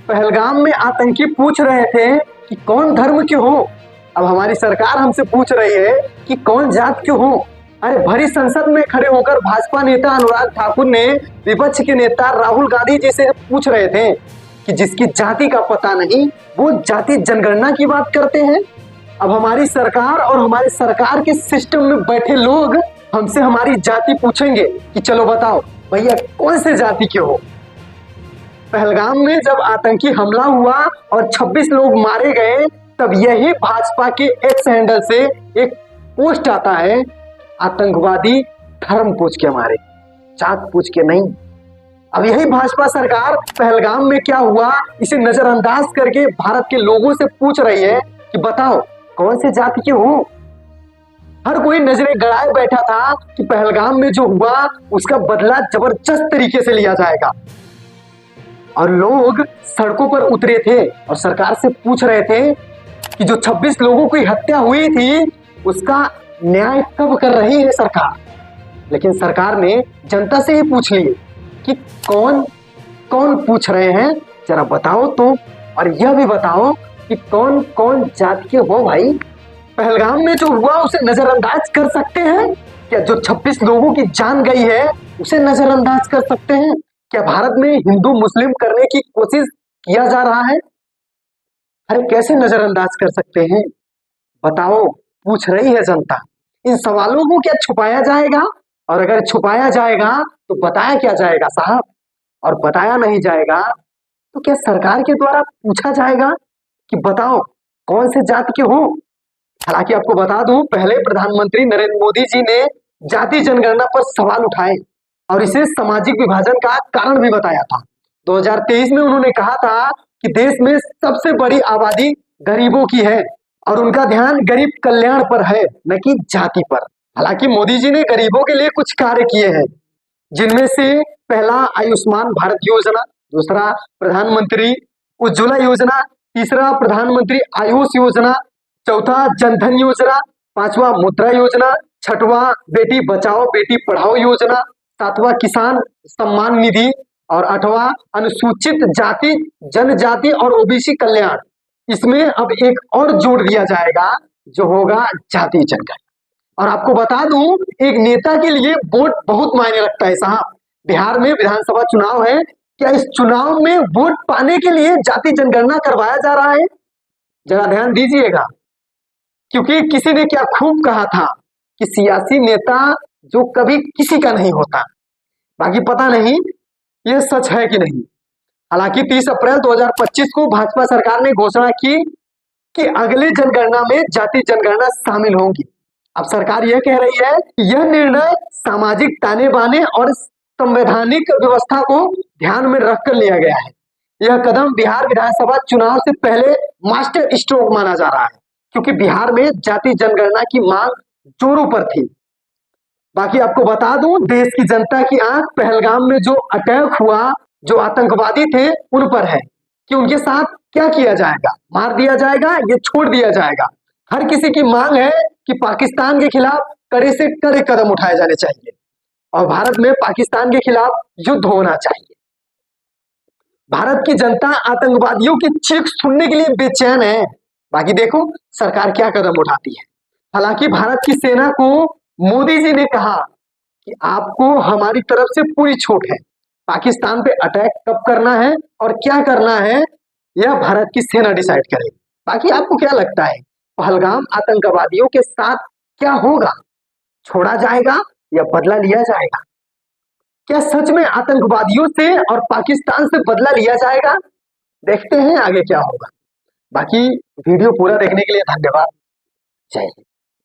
पहलगाम में आतंकी पूछ रहे थे कि कौन धर्म के हो। अब हमारी सरकार हमसे पूछ रही है कि कौन जात के हो। अरे भरी संसद में खड़े होकर भाजपा नेता अनुराग ठाकुर ने विपक्ष के नेता राहुल गांधी जी से पूछ रहे थे कि जिसकी जाति का पता नहीं वो जाति जनगणना की बात करते हैं। अब हमारी सरकार और हमारे सरकार के सिस्टम में बैठे लोग हमसे हमारी जाति पूछेंगे कि चलो बताओ भैया कौन से जाति के हो। पहलगाम में जब आतंकी हमला हुआ और 26 लोग मारे गए तब यही भाजपा के एक्स हैंडल से एक पोस्ट आता है, आतंकवादी धर्म पूछ के मारे, जात पूछ के नहीं। अब यही भाजपा सरकार पहलगाम में क्या हुआ इसे नजरअंदाज करके भारत के लोगों से पूछ रही है कि बताओ कौन से जाति के हो। हर कोई नजरें गड़ाए बैठा था कि पहलगाम में जो हुआ उसका बदला जबरदस्त तरीके से लिया जाएगा और लोग सड़कों पर उतरे थे और सरकार से पूछ रहे थे कि जो 26 लोगों की हत्या हुई थी उसका न्याय कब कर रही है सरकार। लेकिन सरकार ने जनता से ही पूछ ली कि कौन कौन पूछ रहे हैं जरा बताओ तो, और यह भी बताओ कि कौन कौन जाति के हो भाई। पहलगाम में जो हुआ उसे नजरअंदाज कर सकते हैं क्या? जो 26 लोगों की जान गई है उसे नजरअंदाज कर सकते हैं क्या? भारत में हिंदू मुस्लिम करने की कोशिश किया जा रहा है। अरे कैसे नजरअंदाज कर सकते हैं बताओ, पूछ रही है जनता। इन सवालों को क्या छुपाया जाएगा? और अगर छुपाया जाएगा तो बताया क्या जाएगा साहब? और बताया नहीं जाएगा तो क्या सरकार के द्वारा पूछा जाएगा कि बताओ कौन से जाति के हो। हालांकि आपको बता दूं, पहले प्रधानमंत्री नरेंद्र मोदी जी ने जाति जनगणना पर सवाल उठाए और इसे सामाजिक विभाजन का कारण भी बताया था। 2023 में उन्होंने कहा था कि देश में सबसे बड़ी आबादी गरीबों की है और उनका ध्यान गरीब कल्याण पर है न कि जाति पर। हालांकि मोदी जी ने गरीबों के लिए कुछ कार्य किए हैं जिनमें से पहला आयुष्मान भारत योजना, दूसरा प्रधानमंत्री उज्ज्वला योजना, तीसरा प्रधानमंत्री आयुष योजना, चौथा जनधन योजना, पांचवा मुद्रा योजना, छठवां बेटी बचाओ बेटी पढ़ाओ योजना, सातवां किसान सम्मान निधि और आठवां अनुसूचित जाति जनजाति और ओबीसी कल्याण। इसमें अब एक और जोड़ दिया जाएगा जो होगा जाति जनगणना। और आपको बता दूं, एक नेता के लिए वोट बहुत मायने रखता है साहब। बिहार में विधानसभा चुनाव है, क्या इस चुनाव में वोट पाने के लिए जाति जनगणना करवाया जा रहा है? जरा ध्यान दीजिएगा, क्योंकि किसी ने क्या खूब कहा था कि सियासी नेता जो कभी किसी का नहीं होता। बाकी पता नहीं ये सच है कि नहीं। हालांकि 30 अप्रैल 2025 को भाजपा सरकार ने घोषणा की कि अगले जनगणना में जाति जनगणना शामिल होंगी। अब सरकार यह कह रही है कि यह निर्णय सामाजिक ताने बाने और संवैधानिक व्यवस्था को ध्यान में रखकर लिया गया है। यह कदम बिहार विधानसभा चुनाव से पहले मास्टर स्ट्रोक माना जा रहा है, क्योंकि बिहार में जाति जनगणना की मांग जोरों पर थी। बाकी आपको बता दूं, देश की जनता की आंख पहलगाम में जो अटैक हुआ, जो आतंकवादी थे उन पर है कि उनके साथ क्या किया जाएगा, मार दिया जाएगा या छोड़ दिया जाएगा। हर किसी की मांग है कि पाकिस्तान के खिलाफ कड़े से कड़े कदम उठाए जाने चाहिए और भारत में पाकिस्तान के खिलाफ युद्ध होना चाहिए। भारत की जनता आतंकवादियों की चीख सुनने के लिए बेचैन है। बाकी देखो सरकार क्या कदम उठाती है। हालांकि भारत की सेना को मोदी जी ने कहा कि आपको हमारी तरफ से पूरी छूट है, पाकिस्तान पे अटैक कब करना है और क्या करना है यह भारत की सेना डिसाइड करेगी। बाकी आपको क्या लगता है पहलगाम आतंकवादियों के साथ क्या होगा? छोड़ा जाएगा या बदला लिया जाएगा? क्या सच में आतंकवादियों से और पाकिस्तान से बदला लिया जाएगा? देखते हैं आगे क्या होगा। बाकी वीडियो पूरा देखने के लिए धन्यवाद। जय हिंद।